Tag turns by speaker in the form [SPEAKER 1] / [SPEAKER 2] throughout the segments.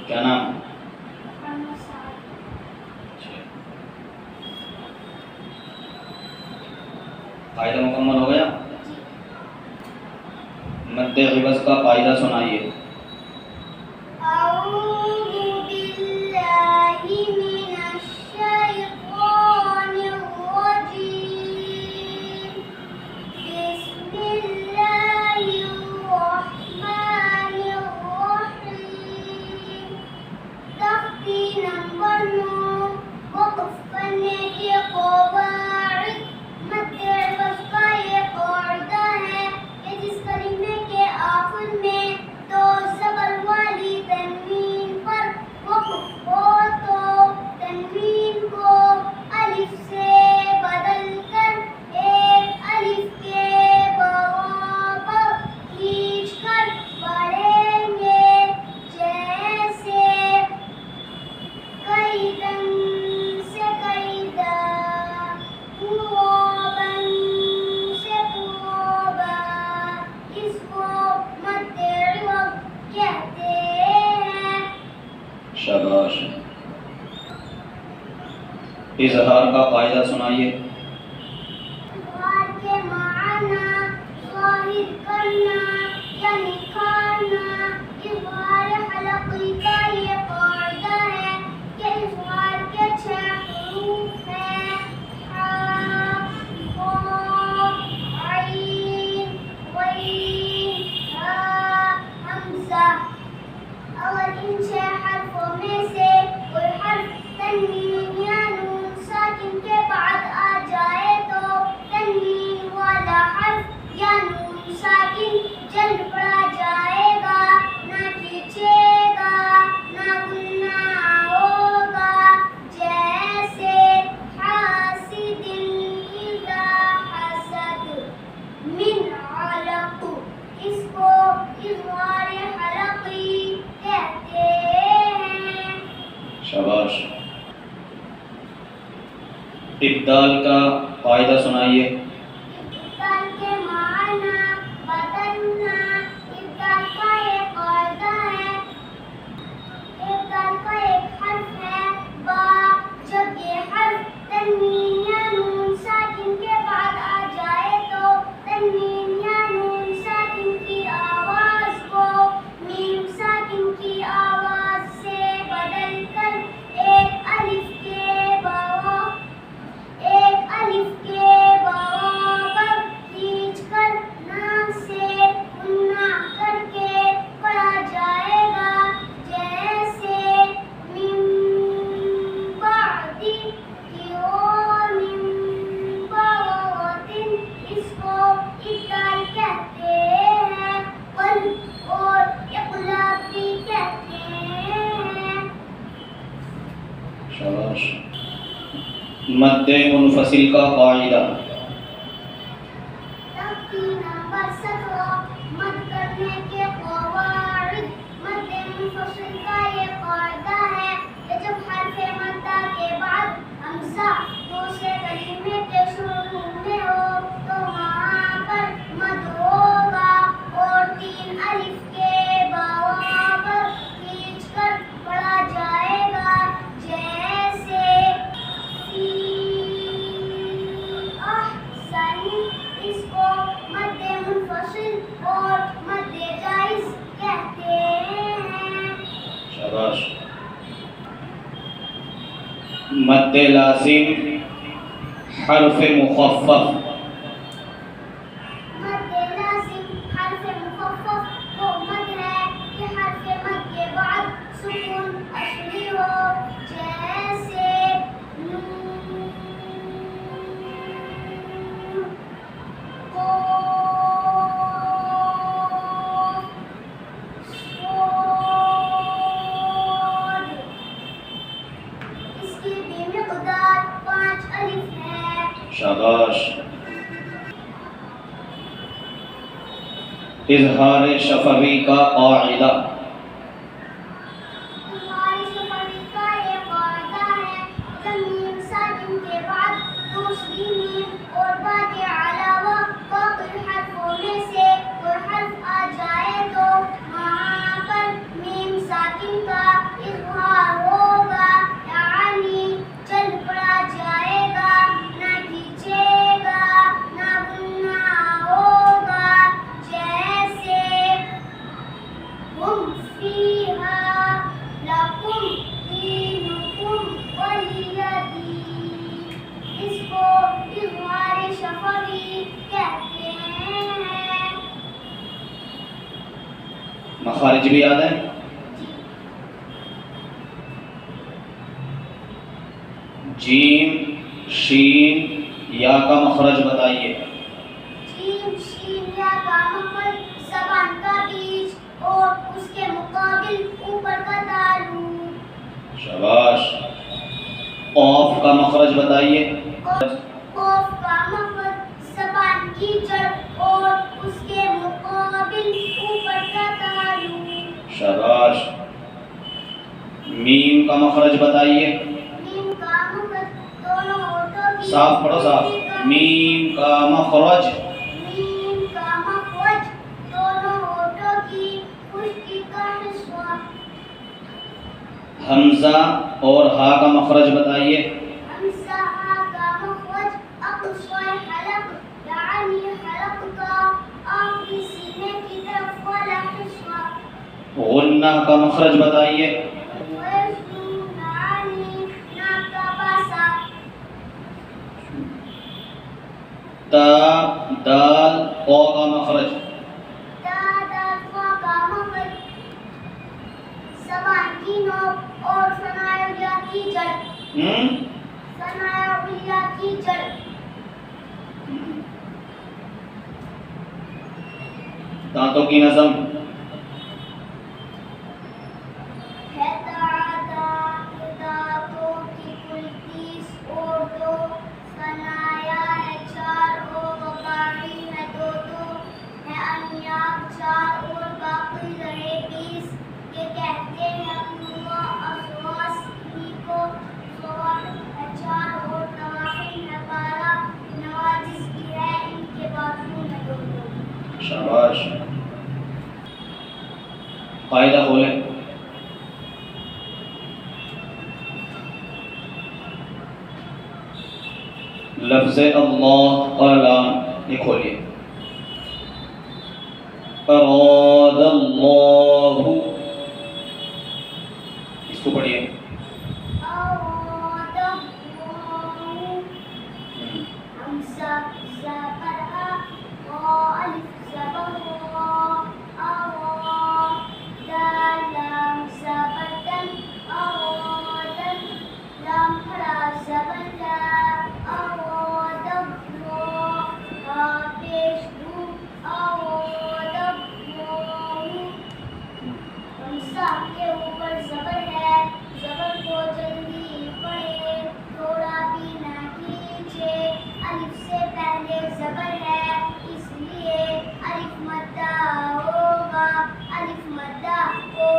[SPEAKER 1] کیا نام؟ قاعدہ مکمل ہو گیا؟ مد عوض کا قاعدہ سنائیے. شاباش. اظہار کا قاعدہ سنائیے.
[SPEAKER 2] اظہار کے معنی ظاہر کرنا یا نکھارنا. اظہار حلقی کا یہ قاعدہ ہے کہ اظہار کے 6 حروف ہیں: حاء، خاء، عین، غین، ہاء، حمزہ. اگر ان 6 حرفوں میں سے کوئی حرف تنوین یا نون ساکن کے بعد آ جائے تو تنوین والا حرف یا نون ساکن جلد پڑا جائے گا، نہ کھینچے گا، نہ گننا ہوگا. جیسے حاسد اذا حسد، من علق، اس کو اظہار حلقی کہتے ہیں.
[SPEAKER 1] شاباش. ابدال کا قاعدہ سنائیے.
[SPEAKER 2] ابدال کے معنی بدلنا. ابدال کا ایک قاعدہ ہے، ابدال کا ایک حرف ہے با. جب یہ حرف تنوین یا نون ساکن کے بعد آ جائے تو تنوین یا نون ساکن کی آواز کو میم ساکن کی آواز سے بدل کر ایک الف کے برابر کھینچ کر نام سے گننا کر کے پڑھا جائے گا. جیسے من بعد من بعد، اس کو ابدال کہتے ہیں، قلب اور اقلاب بھی کہتے ہیں.
[SPEAKER 1] شاباش. مد منفصل کا قاعدہ.
[SPEAKER 2] تختی نمبر 17 مد کرنے کے قواعد. مد منفصل کا یہ قاعدہ ہے کہ جب حرف مدہ کے بعد حمزہ دوسرے کلمے کے شروع میں ہو تو وہاں پر مد ہوگا اور 3 الف کے برابر کھینچ کر پڑھا جائے گا. جیسے احسن، اس کو مد منفصل اور مد جائز کہتے ہیں.
[SPEAKER 1] شاباش. مد لازم حرف مخفف.
[SPEAKER 2] مد لازم حرف مخفف وہ مد ہے کہ حرف مد کے بعد سکون اصلی ہو. جیسے نون، قاف، صاد. اس کی بھی مقدار 5 الف ہے.
[SPEAKER 1] شاباش. اظہار شفوی کا قاعدہ.
[SPEAKER 2] ہماری صفحی کا یہ قاعدہ ہے، زمین ساکن کے بعد دوسری میم اور با کے علاوہ باقی حرفوں میں سے کوئی حرف آ جائے تو وہاں پر میم ساکن کا هم فيها لكم دينكم ولي دين. اس کو اظہار شفوی کہتے ہیں.
[SPEAKER 1] مخارج بھی یاد ہے؟ جیم شین یا کا مخرج بتائیے.
[SPEAKER 2] جیم شین یا کا مخرج زبان کا بیچ اور اس کے مقابل اوپر کا تالو.
[SPEAKER 1] شاباش. قاف کا مخرج بتائیے.
[SPEAKER 2] قاف کا مخرج زبان کی جڑ اور اس کے مقابل اوپر کا تالو.
[SPEAKER 1] شاباش. میم کا مخرج بتائیے.
[SPEAKER 2] میم کا مخرج دونوں ہونٹوں کی
[SPEAKER 1] صاف پڑھو صاف. میم کا مخرج.
[SPEAKER 2] میم کا مخرج دونوں ہونٹوں کی خشکی کا حصہ.
[SPEAKER 1] حمزہ اور ہا کا مخرج بتائیے.
[SPEAKER 2] حمزہ ہا کا مخرج اقصی حلق یعنی حلق کا آخری سینے کی طرف والا حصہ.
[SPEAKER 1] غنہ کا مخرج بتائیے.
[SPEAKER 2] ویسنون یعنی ناک کا پاسا.
[SPEAKER 1] تا دال قا کا مخرج.
[SPEAKER 2] تا دال فا کا مخرج زبان کی نوک اور ثنایا کی جڑ. ثنایا کی جڑ.
[SPEAKER 1] دانتوں کی نظم.
[SPEAKER 2] ہے دانتوں کی کل 30 اور 2 ثنایا ہے 4 اور باقی ہے 2 ہے انیاب 4 اور باقی رہے 20. یہ کہتے ہیں اسواس ہی کو صور ہے 4 اور نواحل ہے 12 نواجس کی ہے ان کے بازو ہے 2.
[SPEAKER 1] شاباش. قاعدہ کھولیں. لفظ اللہ کا لام یہ کھولیے. اراد اللہ. اس کو پڑھیے.
[SPEAKER 2] اراد اللہ حمزہ زبر آ الف زبر را دال لام زبر دل ارادن لام کھڑا زبر لا اراد اللہ پیش دو اراد اللہ. حمزہ کے اوپر زبر ہے. زبر کو جلدی پڑھے تھوڑا بھی نہ کھینچے. الف سے پہلے زبر ہے اس لیے الف مدہ ہوگا. الف مدہ کو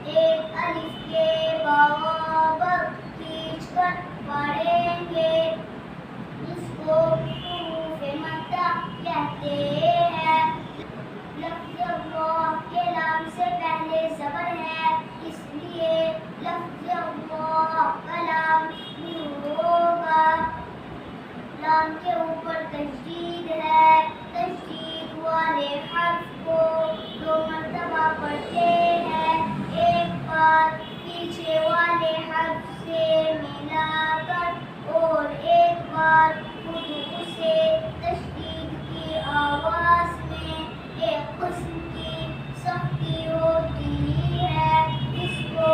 [SPEAKER 2] ایک الف کے برابر کھینچ کر پڑھیں گے. اس کو حروف مدہ کہتے ہیں. لفظ اللہ کے لام سے پہلے زبر ہے اس لیے لفظ اللہ کا لام ہوگا. لام کے اوپر تشدید ہے. تشدید والے حرف کو 2 مرتبہ پڑھتے ہیں. ایک بار پیچھے والے حرف سے ملا کر اور ایک بار خود اسے تشدید کی آواز میں. ایک قسم کی سختی ہوتی ہے اس کو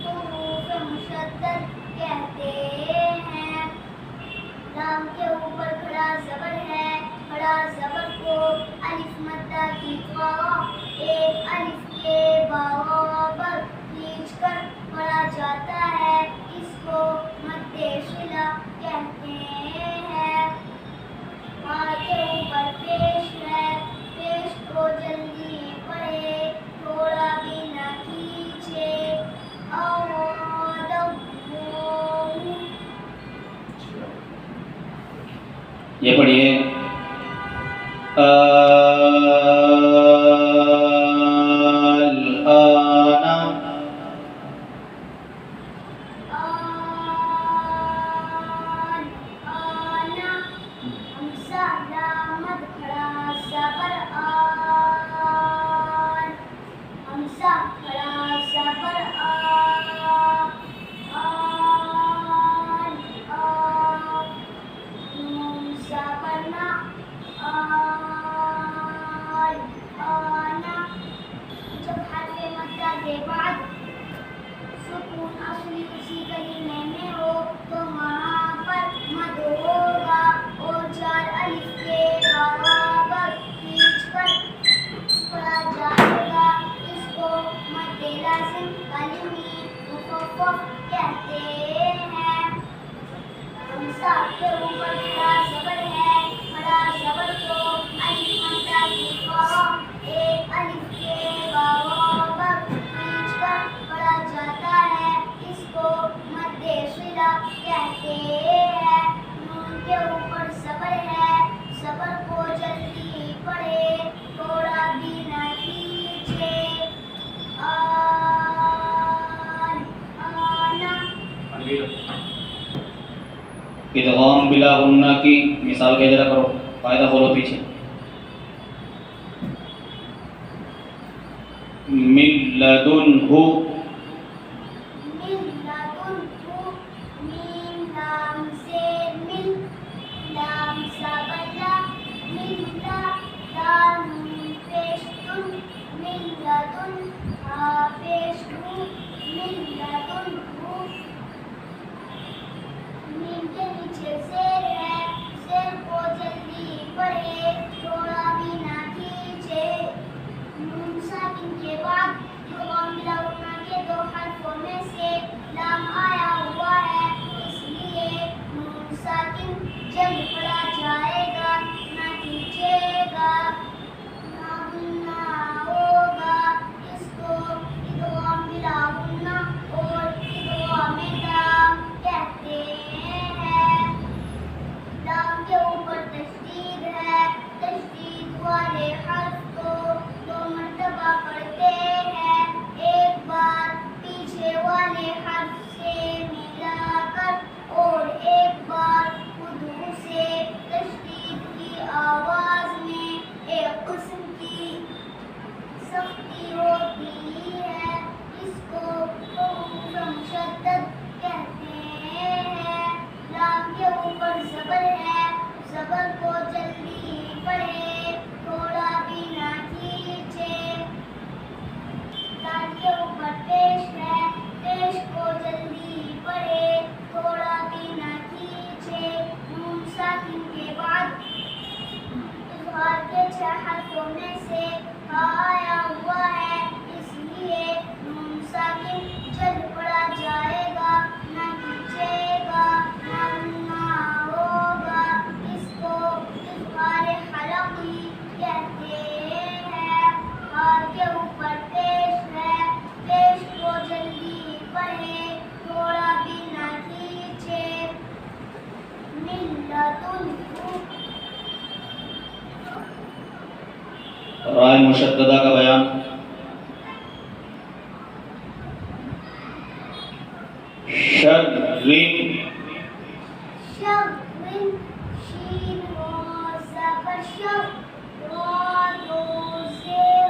[SPEAKER 2] حروف مشدد کہتے ہیں. لام کے اوپر کھڑا زبر ہے. کھڑا زبر کو الف مدہ کی طرح ایک الف کے برابر کھینچ کر پڑھا جاتا ہے. اس کو مد صلہ کہتے ہیں. ہاں کے اوپر پیش ہے. پیش کو جلدی پڑھے تھوڑا بھی نہ کھینچے. اراد اللہ.
[SPEAKER 1] یہ پڑھیے.
[SPEAKER 2] حمزہ لام مد کھڑا زبر آن. حمزہ بڑا زبر آ آن آ نون زبر نا آن آنا جب حرف مدہ کے بعد سکون اصلی اسی کلمے میں ہو تو وہاں پر مد ہوگا اور چار الف کے برابر کھینچ کر پڑھا جائے گا. اس کو مد لازم کلمی مخفف کہتے ہیں. ہمزہ کے اوپر بڑا زبر ہے. بڑا زبر کو الف مدہ کی طرح ایک الف کے برابر کھینچ کر پڑھا جاتا ہے. اس کو مد صلہ کہتے ہیں. نون کے اوپر زبر ہے. زبر کو جلدی پڑھے تھوڑا بھی نہ کھینچے. آن آنا.
[SPEAKER 1] ادغام بلا غنہ کی مثال کے ذرا کرو. قاعدہ کھولو پیچھے. من لدنہ
[SPEAKER 2] من لدنہ میم لام زیر مل لام زبر لا من لا دال نون پیش دن من لدن ہا پیش ہو من لدنہ. میم کے نیچے زیر ہے. زیر کو جلدی پڑھے تھوڑا بھی نہ کھینچے. نون ساکن کے بعد ادغام بلا غنہ کے دو حرفوں میں سے لام آیا ہوا ہے. اس لیے نون ساکن جلد پڑھا جائے گا نہ کھینچے گا نہ غنہ ہوگا. اس کو ادغام بلا غنہ اور ادغام تام کہتے ہیں. لام کے اوپر تشدید ہے. تشدید والے حرف کو دو مرتبہ پڑھتے ہیں. ایک بار پیچھے والے حرف سے ملا کر اور ایک بار خود سے. تشدید کی آواز میں ایک قسم کی سختی ہوتی ہے. اس کو حروف مشدد کہتے ہیں. لام کے اوپر زبر ہے. زبر کو جلدی پڑھے تھوڑا بھی نہ کھینچے. دال کے اوپر پیش ہے. پیش کو جلدی پڑھے تھوڑا بھی نہ کھینچے. نون ساکن کے بعد اظہار کے چھ حرفوں میں سے ہا آیا ہوا ہے. اس لیے نون ساکن جلد پڑھا جائے گا نہ کھینچے گا نہ غنہ ہوگا. اس کو اظہار حلقی کہتے ہیں. ہا کے اوپر پیش ہے. پیش کو جلدی پڑھے تھوڑا بھی نہ کھینچے. من لدنہ
[SPEAKER 1] رائے مشددہ کا بیان. شرین
[SPEAKER 2] شرین شین و زبر شر را دو زیر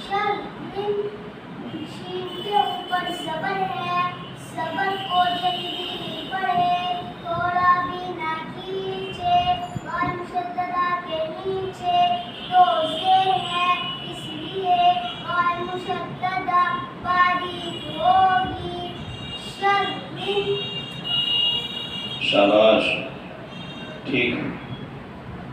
[SPEAKER 2] شرین. شین کے اوپر زبر ہے. زبر کو جلدی پڑھے تھوڑا بھی نہ کھینچے. غائب مشددہ کے نیچے دو زیر ہے. اس لیے غائب مشددہ باریک ہوگی. شرین.
[SPEAKER 1] شاباش. ٹھیک.